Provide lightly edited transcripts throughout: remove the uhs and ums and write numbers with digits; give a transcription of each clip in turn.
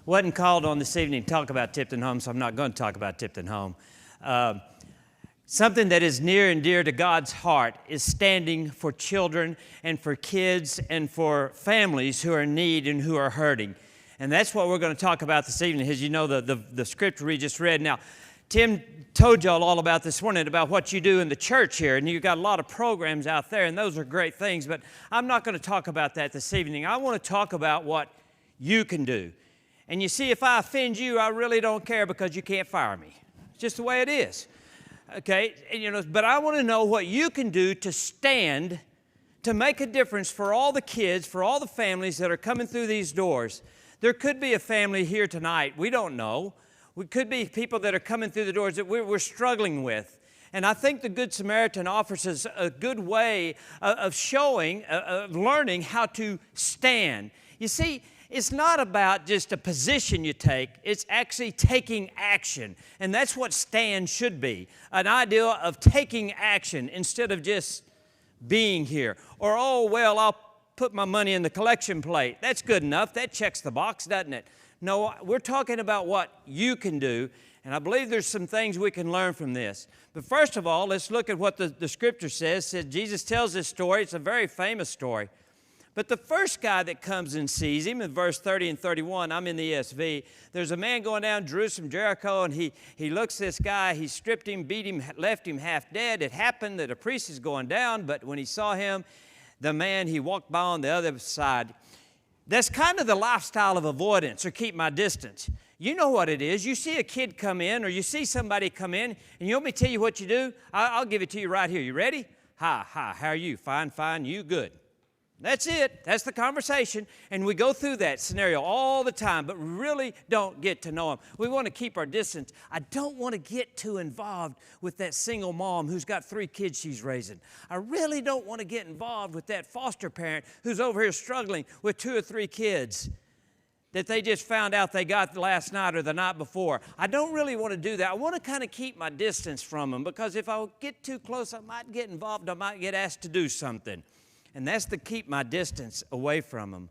Wasn't called on this evening to talk about Tipton Home, so I'm not going to talk about Tipton Home. Something that is near and dear to God's heart is standing for children and for kids and for families who are in need and who are hurting. And that's what we're going to talk about this evening. As you know, the scripture we just read. Now, Tim told y'all all about this morning about what you do in the church here, and you've got a lot of programs out there, and those are great things, but I'm not going to talk about that this evening. I want to talk about what you can do. And you see, if I offend you, I really don't care because you can't fire me. It's just the way it is. Okay, and, but I want to know what you can do to stand, to make a difference for all the kids, for all the families that are coming through these doors. There could be a family here tonight, we don't know. We could be people that are coming through the doors that we're struggling with. And I think the Good Samaritan offers us a good way of showing, of learning how to stand. You see, it's not about just a position you take, it's actually taking action. And that's what stand should be, an idea of taking action instead of just being here. Or, oh, well, I'll put my money in the collection plate. That's good enough. That checks the box, doesn't it? No, we're talking about what you can do, and I believe there's some things we can learn from this. But first of all, let's look at what the Scripture says. Jesus tells this story. It's a very famous story. But the first guy that comes and sees him, in verse 30 and 31, I'm in the ESV, there's a man going down Jerusalem, Jericho, and he looks at this guy, he stripped him, beat him, left him half dead. It happened that a priest is going down, but when he saw him, the man, he walked by on the other side. That's kind of the lifestyle of avoidance, or keep my distance. You know what it is. You see a kid come in, or you see somebody come in, and you want me to tell you what you do? I'll give it to you right here. You ready? Hi, how are you? Fine, you good. That's it. That's the conversation. And we go through that scenario all the time, but we really don't get to know them. We want to keep our distance. I don't want to get too involved with that single mom who's got 3 kids she's raising. I really don't want to get involved with that foster parent who's over here struggling with 2 or 3 kids that they just found out they got last night or the night before. I don't really want to do that. I want to kind of keep my distance from them, because if I get too close, I might get involved. I might get asked to do something. And that's to keep my distance away from them.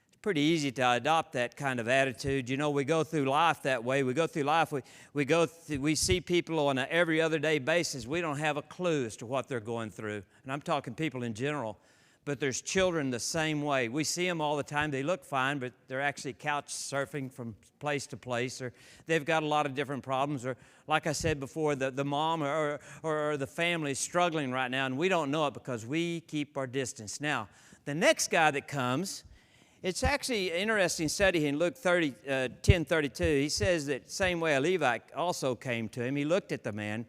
It's pretty easy to adopt that kind of attitude. You know, we go through life that way. We go through life, we see people on an every other day basis. We don't have a clue as to what they're going through. And I'm talking people in general. But there's children the same way. We see them all the time. They look fine, but they're actually couch surfing from place to place, or they've got a lot of different problems, or like I said before, the mom or the family is struggling right now, and we don't know it because we keep our distance. Now, the next guy that comes, it's actually an interesting study in Luke 10:32. He says that same way a Levite also came to him. He looked at the man,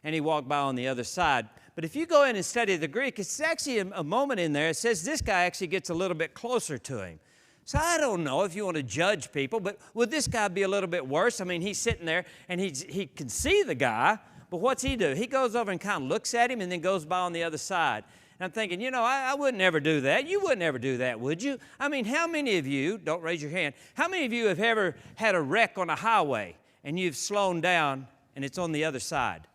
and he walked by on the other side. But if you go in and study the Greek, it's actually a moment in there. It says this guy actually gets a little bit closer to him. So I don't know if you want to judge people, but would this guy be a little bit worse? I mean, he's sitting there, and he can see the guy, but what's he do? He goes over and kind of looks at him and then goes by on the other side. And I'm thinking, I wouldn't ever do that. You wouldn't ever do that, would you? I mean, how many of you, don't raise your hand, how many of you have ever had a wreck on a highway and you've slowed down and it's on the other side?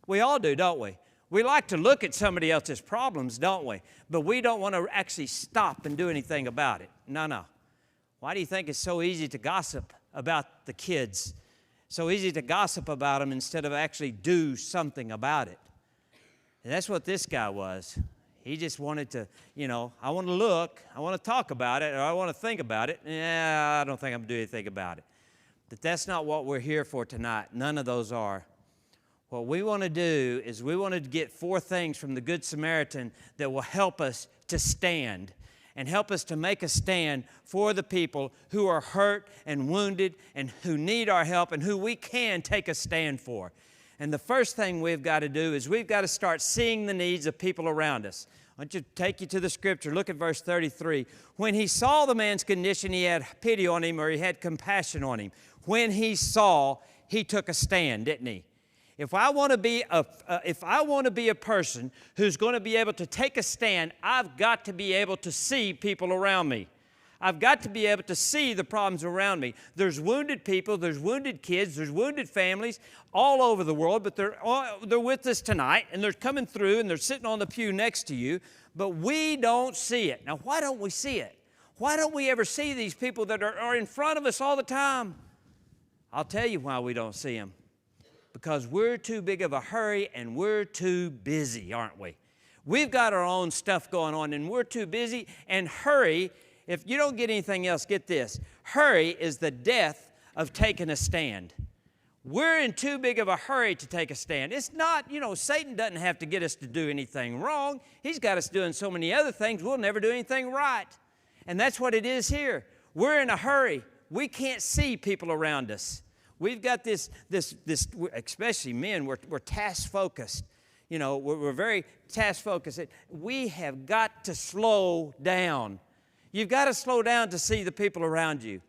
We all do, don't we? We like to look at somebody else's problems, don't we? But we don't want to actually stop and do anything about it. No. Why do you think it's so easy to gossip about the kids? So easy to gossip about them instead of actually do something about it. And that's what this guy was. He just wanted to, I want to look, I want to talk about it, or I want to think about it. I don't think I'm going to do anything about it. But that's not what we're here for tonight. None of those are. What we want to do is we want to get 4 things from the Good Samaritan that will help us to stand and help us to make a stand for the people who are hurt and wounded and who need our help and who we can take a stand for. And the first thing we've got to do is we've got to start seeing the needs of people around us. I want you to take you to the Scripture. Look at verse 33. When he saw the man's condition, he had pity on him, or he had compassion on him. When he saw, he took a stand, didn't he? If I want to be a person who's going to be able to take a stand, I've got to be able to see people around me. I've got to be able to see the problems around me. There's wounded people, there's wounded kids, there's wounded families all over the world, but they're with us tonight, and they're coming through, and they're sitting on the pew next to you, but we don't see it. Now, why don't we see it? Why don't we ever see these people that are in front of us all the time? I'll tell you why we don't see them. Because we're too big of a hurry and we're too busy, aren't we? We've got our own stuff going on and we're too busy. And hurry, if you don't get anything else, get this. Hurry is the death of taking a stand. We're in too big of a hurry to take a stand. It's not, Satan doesn't have to get us to do anything wrong. He's got us doing so many other things, we'll never do anything right. And that's what it is here. We're in a hurry. We can't see people around us. We've got this especially men, we're task-focused. We're very task-focused. We have got to slow down. You've got to slow down to see the people around you.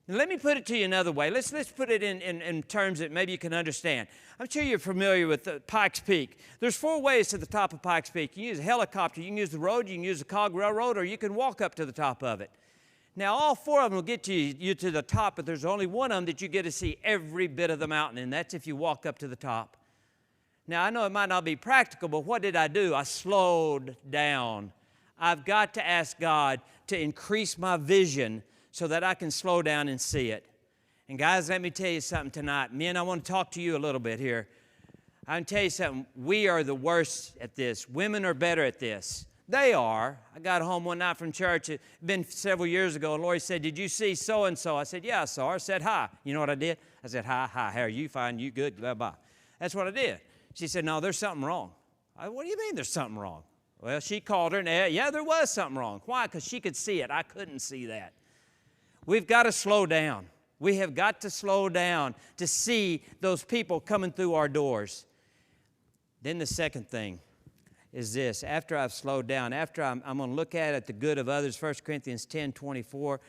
And let me put it to you another way. Let's put it in terms that maybe you can understand. I'm sure you're familiar with Pikes Peak. There's 4 ways to the top of Pikes Peak. You can use a helicopter, you can use the road, you can use the cog railroad, or you can walk up to the top of it. Now, all 4 of them will get you to the top, but there's only one of them that you get to see every bit of the mountain, and that's if you walk up to the top. Now, I know it might not be practical, but what did I do? I slowed down. I've got to ask God to increase my vision so that I can slow down and see it. And guys, let me tell you something tonight. Men, I want to talk to you a little bit here. I can tell you something. We are the worst at this. Women are better at this. They are. I got home one night from church. It had been several years ago, and Lori said, "Did you see so-and-so?" I said, "Yeah, I saw her." I said, "Hi." You know what I did? I said, "Hi, how are you? Fine, you good, blah, blah." That's what I did. She said, "No, there's something wrong." What do you mean there's something wrong? Well, she called her, and yeah, there was something wrong. Why? Because she could see it. I couldn't see that. We've got to slow down. We have got to slow down to see those people coming through our doors. Then the second thing is this. After I've slowed down, after I'm going to look at the good of others, 1 Corinthians 10:24,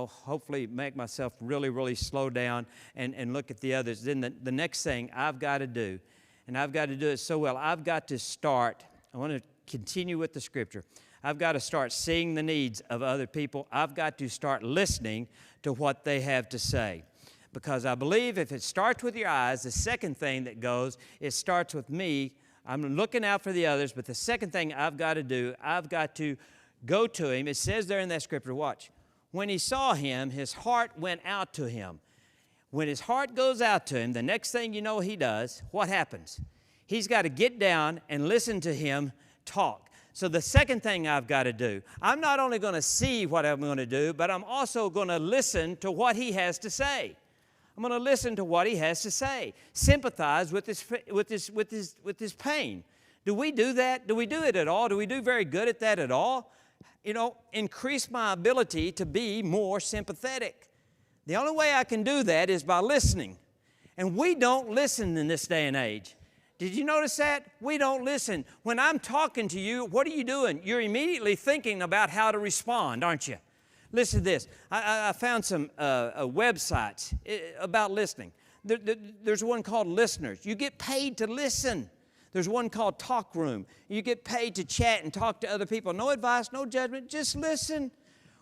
hopefully make myself really slow down and look at the others. Then the next thing I've got to do, and I've got to do it so well, I've got to start. I want to continue with the scripture. I've got to start seeing the needs of other people. I've got to start listening to what they have to say. Because I believe if it starts with your eyes, the second thing that goes, it starts with me. I'm looking out for the others, but the second thing I've got to do, I've got to go to him. It says there in that scripture, watch. When he saw him, his heart went out to him. When his heart goes out to him, the next thing you know he does, what happens? He's got to get down and listen to him talk. So the second thing I've got to do, I'm not only going to see what I'm going to do, but I'm also going to listen to what he has to say. I'm going to listen to what he has to say. Sympathize with his pain. Do we do that? Do we do it at all? Do we do very good at that at all? Increase my ability to be more sympathetic. The only way I can do that is by listening. And we don't listen in this day and age. Did you notice that? We don't listen. When I'm talking to you, what are you doing? You're immediately thinking about how to respond, aren't you? Listen to this. I found some websites about listening. There's one called Listeners. You get paid to listen. There's one called Talk Room. You get paid to chat and talk to other people. No advice, no judgment, just listen.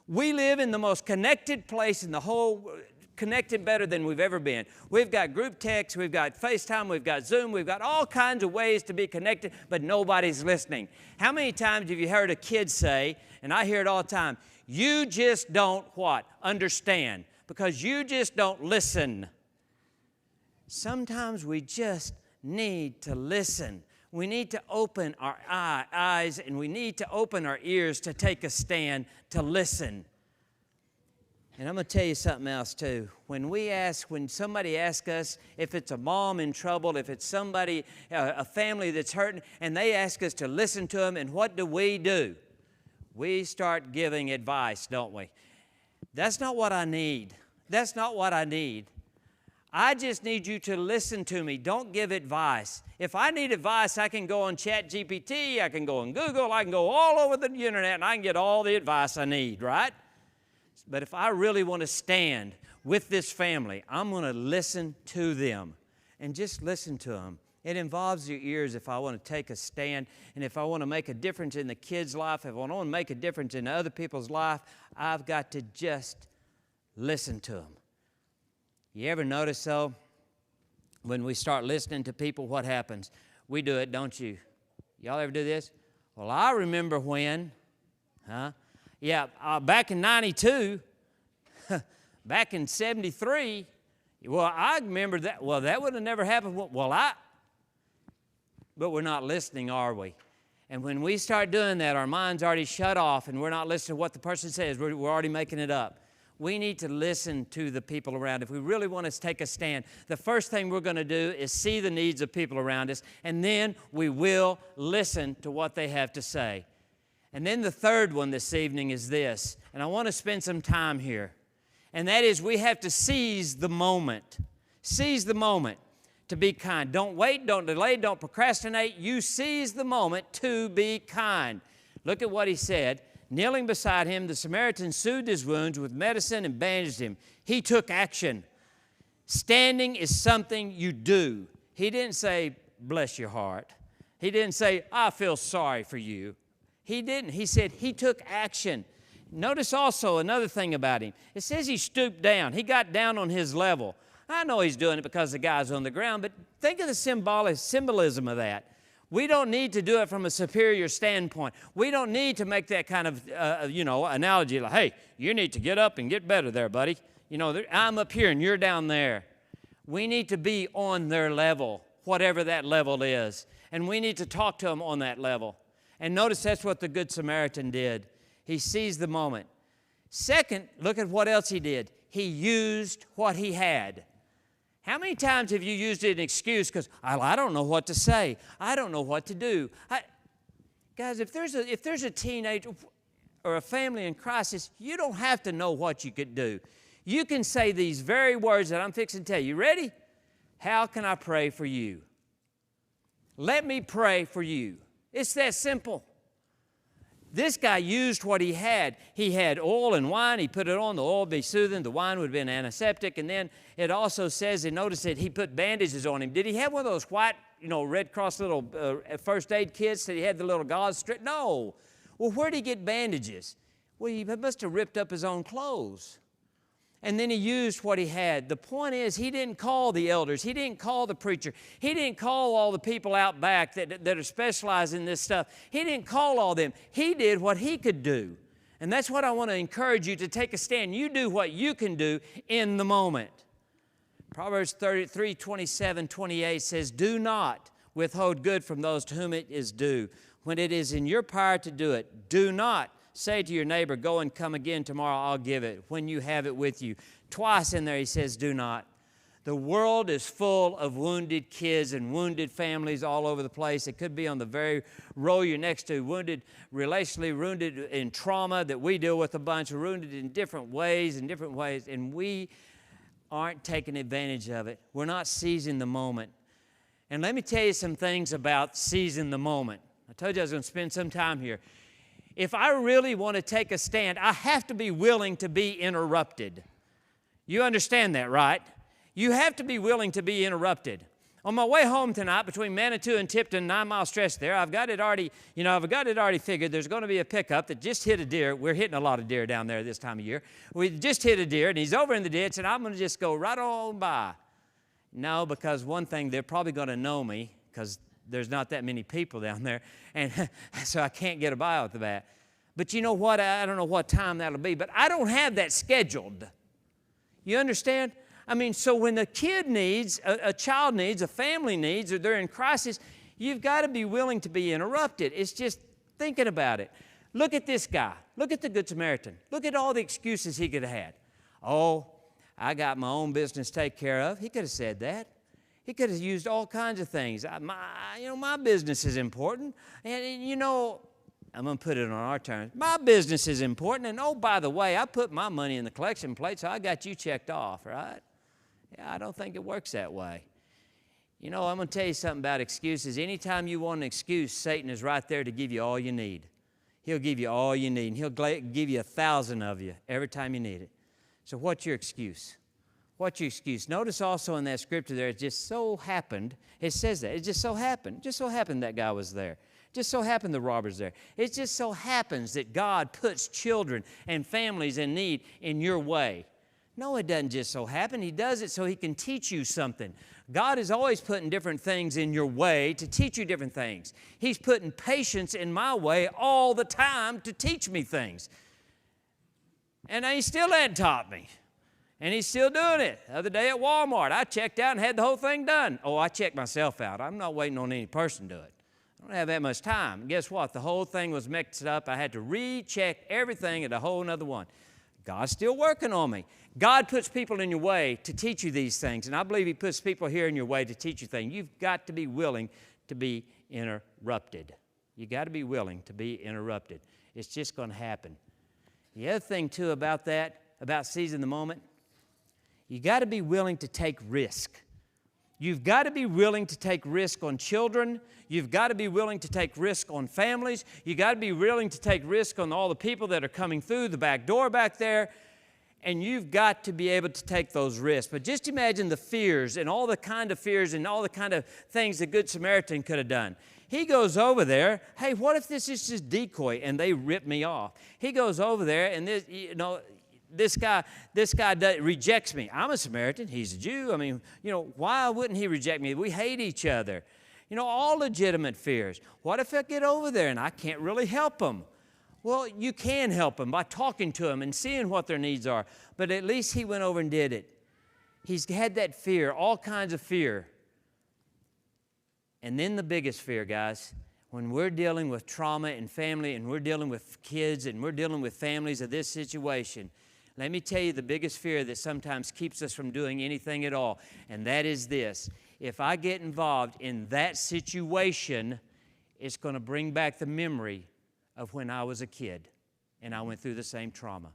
We live in the most connected place in the whole connected better than we've ever been. We've got group text, we've got FaceTime, we've got Zoom, we've got all kinds of ways to be connected, but nobody's listening. How many times have you heard a kid say, and I hear it all the time, you just don't what? Understand. Because you just don't listen. Sometimes we just need to listen. We need to open our eyes and we need to open our ears to take a stand, to listen. And I'm going to tell you something else too. When somebody asks us if it's a mom in trouble, if it's somebody, a family that's hurting, and they ask us to listen to them, and what do? We start giving advice, don't we? That's not what I need. That's not what I need. I just need you to listen to me. Don't give advice. If I need advice, I can go on ChatGPT, I can go on Google, I can go all over the internet, and I can get all the advice I need, right? But if I really want to stand with this family, I'm going to listen to them and just listen to them. It involves your ears if I want to take a stand, and if I want to make a difference in the kids' life, if I want to make a difference in other people's life, I've got to just listen to them. You ever notice, though, when we start listening to people, what happens? We do it, don't you? Y'all ever do this? Well, I remember when, Yeah, back in 92, back in 73, well, I remember that. Well, that would have never happened. But we're not listening, are we? And when we start doing that, our mind's already shut off and we're not listening to what the person says. We're already making it up. We need to listen to the people around. If we really want to take a stand, the first thing we're going to do is see the needs of people around us, and then we will listen to what they have to say. And then the third one this evening is this, and I want to spend some time here, and that is we have to seize the moment. Seize the moment to be kind. Don't wait, don't delay, don't procrastinate. You seize the moment to be kind. Look at what he said. Kneeling beside him, the Samaritan soothed his wounds with medicine and bandaged him. He took action. Standing is something you do. He didn't say, bless your heart. He didn't say, I feel sorry for you. He didn't. He said he took action. Notice also another thing about him. It says he stooped down. He got down on his level. I know he's doing it because the guy's on the ground, but think of the symbolism of that. We don't need to do it from a superior standpoint. We don't need to make that kind of, analogy like, hey, you need to get up and get better there, buddy. I'm up here and you're down there. We need to be on their level, whatever that level is. And we need to talk to them on that level. And notice that's what the Good Samaritan did. He seized the moment. Second, look at what else he did. He used what he had. How many times have you used it as an excuse because I don't know what to say. I don't know what to do. Guys, if there's a teenager or a family in crisis, you don't have to know what you could do. You can say these very words that I'm fixing to tell you. Ready? How can I pray for you? Let me pray for you. It's that simple. This guy used what he had. He had oil and wine. He put it on. The oil would be soothing. The wine would have been antiseptic. And then it also says, and notice that he put bandages on him. Did he have one of those white, Red Cross little first aid kits that he had the little gauze strip? No. Well, where did he get bandages? Well, he must have ripped up his own clothes. And then he used what he had. The point is, he didn't call the elders. He didn't call the preacher. He didn't call all the people out back that are specialized in this stuff. He didn't call all them. He did what he could do. And that's what I want to encourage you to take a stand. You do what you can do in the moment. Proverbs 33, 27, 28 says, do not withhold good from those to whom it is due. When it is in your power to do it, do not say to your neighbor, go and come again tomorrow, I'll give it, when you have it with you. Twice in there he says, do not. The world is full of wounded kids and wounded families all over the place. It could be on the very row you're next to, wounded relationally, wounded in trauma that we deal with a bunch, wounded in different ways, and we aren't taking advantage of it. We're not seizing the moment. And let me tell you some things about seizing the moment. I told you I was going to spend some time here. If I really want to take a stand, I have to be willing to be interrupted. You understand that, right? You have to be willing to be interrupted. On my way home tonight, between Manitou and Tipton, 9-mile stretch there, I've got it already figured. There's going to be a pickup that just hit a deer. We're hitting a lot of deer down there this time of year. We just hit a deer, and he's over in the ditch, and I'm going to just go right on by. No, because one thing, they're probably going to know me, because there's not that many people down there, and so I can't get by with that. But you know what? I don't know what time that'll be, but I don't have that scheduled. You understand? I mean, so when a kid needs, a child needs, a family needs, or they're in crisis, you've got to be willing to be interrupted. It's just thinking about it. Look at this guy. Look at the Good Samaritan. Look at all the excuses he could have had. Oh, I got my own business to take care of. He could have said that. He could have used all kinds of things. My business is important. And I'm going to put it on our terms. My business is important. And, oh, by the way, I put my money in the collection plate, so I got you checked off, right? Yeah, I don't think it works that way. I'm going to tell you something about excuses. Anytime you want an excuse, Satan is right there to give you all you need. He'll give you all you need, and he'll give you 1,000 of you every time you need it. So what's your excuse? What's your excuse? Notice also in that scripture there, it just so happened, it says that. It just so happened. Just so happened that guy was there. Just so happened the robber's there. It just so happens that God puts children and families in need in your way. No, it doesn't just so happen. He does it so he can teach you something. God is always putting different things in your way to teach you different things. He's putting patience in my way all the time to teach me things. And he still hadn't taught me. And he's still doing it. The other day at Walmart, I checked out and had the whole thing done. Oh, I checked myself out. I'm not waiting on any person to do it. I don't have that much time. And guess what? The whole thing was mixed up. I had to recheck everything at a whole nother one. God's still working on me. God puts people in your way to teach you these things. And I believe He puts people here in your way to teach you things. You've got to be willing to be interrupted. You've got to be willing to be interrupted. It's just going to happen. The other thing, too, about that, about seizing the moment, you got to be willing to take risk. You've got to be willing to take risk on children. You've got to be willing to take risk on families. You've got to be willing to take risk on all the people that are coming through the back door back there. And you've got to be able to take those risks. But just imagine the fears and all the kind of fears and all the kind of things the Good Samaritan could have done. He goes over there, hey, what if this is just decoy and they rip me off? He goes over there and this guy rejects me. I'm a Samaritan. He's a Jew. I mean, why wouldn't he reject me? We hate each other. All legitimate fears. What if I get over there and I can't really help them? Well, you can help them by talking to them and seeing what their needs are. But at least he went over and did it. He's had that fear, all kinds of fear. And then the biggest fear, guys, when we're dealing with trauma and family and we're dealing with kids and we're dealing with families of this situation, let me tell you the biggest fear that sometimes keeps us from doing anything at all, and that is this. If I get involved in that situation, it's going to bring back the memory of when I was a kid and I went through the same trauma.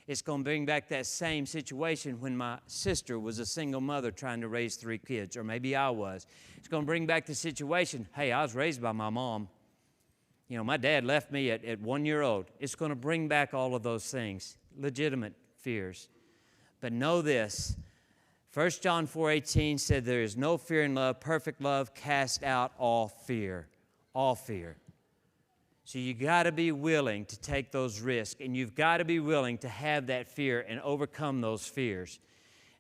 It's going to bring back that same situation when my sister was a single mother trying to raise 3 kids, or maybe I was. It's going to bring back the situation, hey, I was raised by my mom. My dad left me at 1 year old. It's going to bring back all of those things, legitimate fears. But know this, 1 John 4:18 said there is no fear in love. Perfect love casts out all fear. All fear. So you got to be willing to take those risks, and you've got to be willing to have that fear and overcome those fears.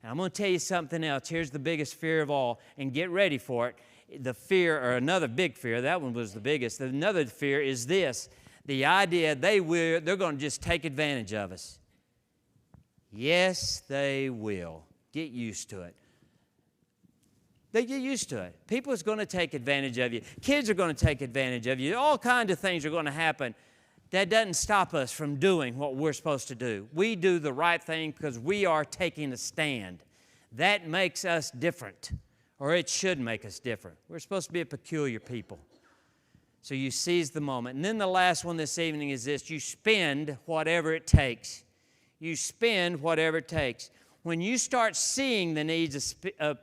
And I'm going to tell you something else. Here's the biggest fear of all, and get ready for it. The fear, or another big fear, that one was the biggest. Another fear is this, the idea they're going to just take advantage of us. Yes, they will. Get used to it. They get used to it. People are going to take advantage of you. Kids are going to take advantage of you. All kinds of things are going to happen. That doesn't stop us from doing what we're supposed to do. We do the right thing because we are taking a stand. That makes us different, or it should make us different. We're supposed to be a peculiar people. So you seize the moment. And then the last one this evening is this. You spend whatever it takes. You spend whatever it takes. When you start seeing the needs of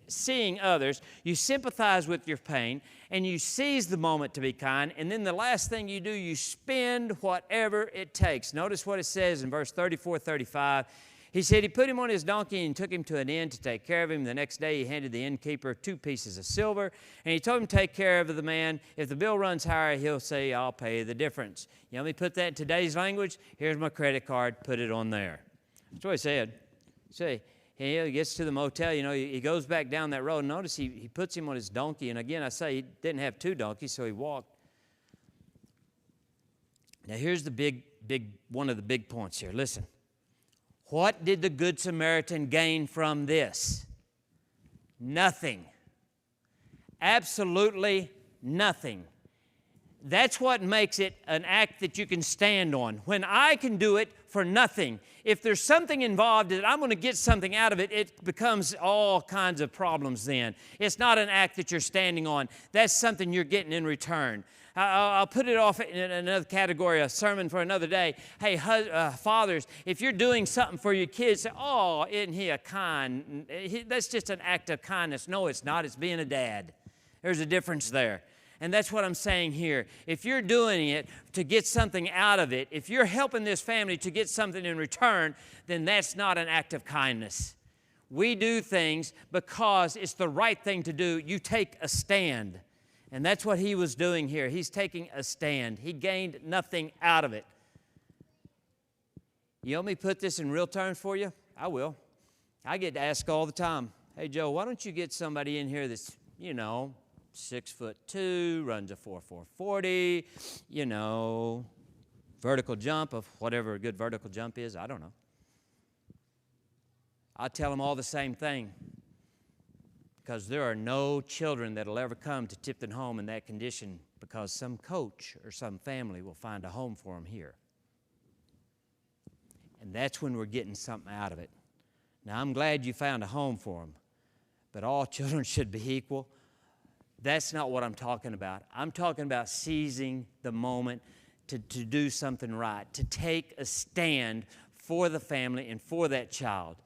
seeing others, you sympathize with your pain, and you seize the moment to be kind, and then the last thing you do, you spend whatever it takes. Notice what it says in verse 34, 35. He said he put him on his donkey and took him to an inn to take care of him. The next day he handed the innkeeper 2 pieces of silver, and he told him to take care of the man. If the bill runs higher, he'll say, I'll pay the difference. Let me put that in today's language. Here's my credit card. Put it on there. That's what he said. See, he gets to the motel, he goes back down that road. Notice he puts him on his donkey. And again, I say he didn't have 2 donkeys, so he walked. Now, here's the one of the big points here. Listen. What did the Good Samaritan gain from this? Nothing. Absolutely nothing. That's what makes it an act that you can stand on. When I can do it for nothing, if there's something involved that I'm going to get something out of it, it becomes all kinds of problems then. It's not an act that you're standing on. That's something you're getting in return. I'll put it off in another category, a sermon for another day. Hey, fathers, if you're doing something for your kids, say, oh, isn't he a kind? That's just an act of kindness. No, it's not. It's being a dad. There's a difference there. And that's what I'm saying here. If you're doing it to get something out of it, if you're helping this family to get something in return, then that's not an act of kindness. We do things because it's the right thing to do. You take a stand. And that's what he was doing here. He's taking a stand. He gained nothing out of it. You want me to put this in real terms for you? I will. I get asked all the time, hey, Joe, why don't you get somebody in here that's, 6'2", runs a 4.40, vertical jump of whatever a good vertical jump is, I don't know. I tell them all the same thing, because there are no children that will ever come to Tipton Home in that condition because some coach or some family will find a home for them here. And that's when we're getting something out of it. Now, I'm glad you found a home for them, but all children should be equal. That's not what I'm talking about. I'm talking about seizing the moment to do something right, to take a stand for the family and for that child.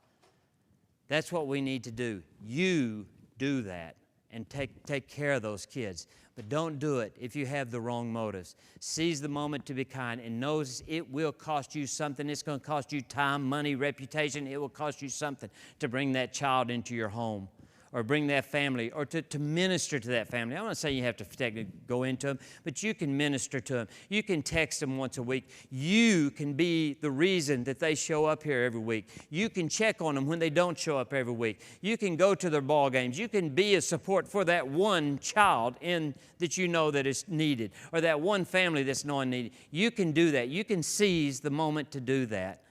That's what we need to do. You do that and take care of those kids. But don't do it if you have the wrong motives. Seize the moment to be kind and knows it will cost you something. It's going to cost you time, money, reputation. It will cost you something to bring that child into your home or bring that family or to minister to that family. I'm not saying you have to go into them, but you can minister to them. You can text them once a week. You can be the reason that they show up here every week. You can check on them when they don't show up every week. You can go to their ball games. You can be a support for that one child that you know that is needed, or that one family that's non-needed. You can do that. You can seize the moment to do that,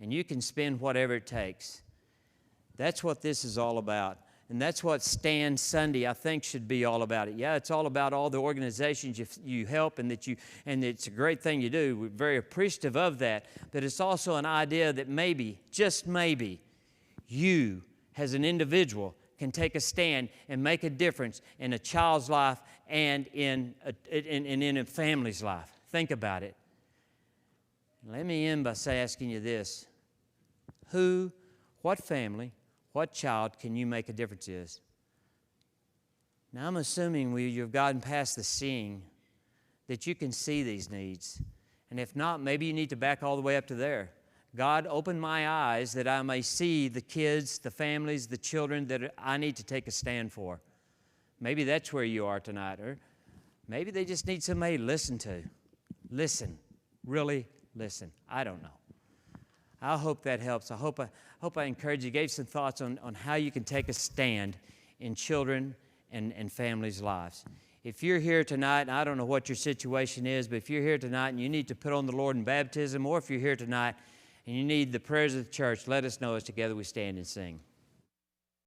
and you can spend whatever it takes. That's what this is all about. And that's what Stand Sunday, I think, should be all about. It. Yeah, it's all about all the organizations you help and it's a great thing you do. We're very appreciative of that. But it's also an idea that maybe, just maybe, you as an individual can take a stand and make a difference in a child's life and in a family's life. Think about it. Let me end by asking you this. What family, what child can you make a difference in? Now, I'm assuming you've gotten past the seeing, that you can see these needs. And if not, maybe you need to back all the way up to there. God, open my eyes that I may see the kids, the families, the children that I need to take a stand for. Maybe that's where you are tonight. Or maybe they just need somebody to listen to. Listen. Really listen. I don't know. I hope that helps. I hope I encourage you, gave some thoughts on how you can take a stand in children and families' lives. If you're here tonight, and I don't know what your situation is, but if you're here tonight and you need to put on the Lord in baptism, or if you're here tonight and you need the prayers of the church, let us know as together we stand and sing.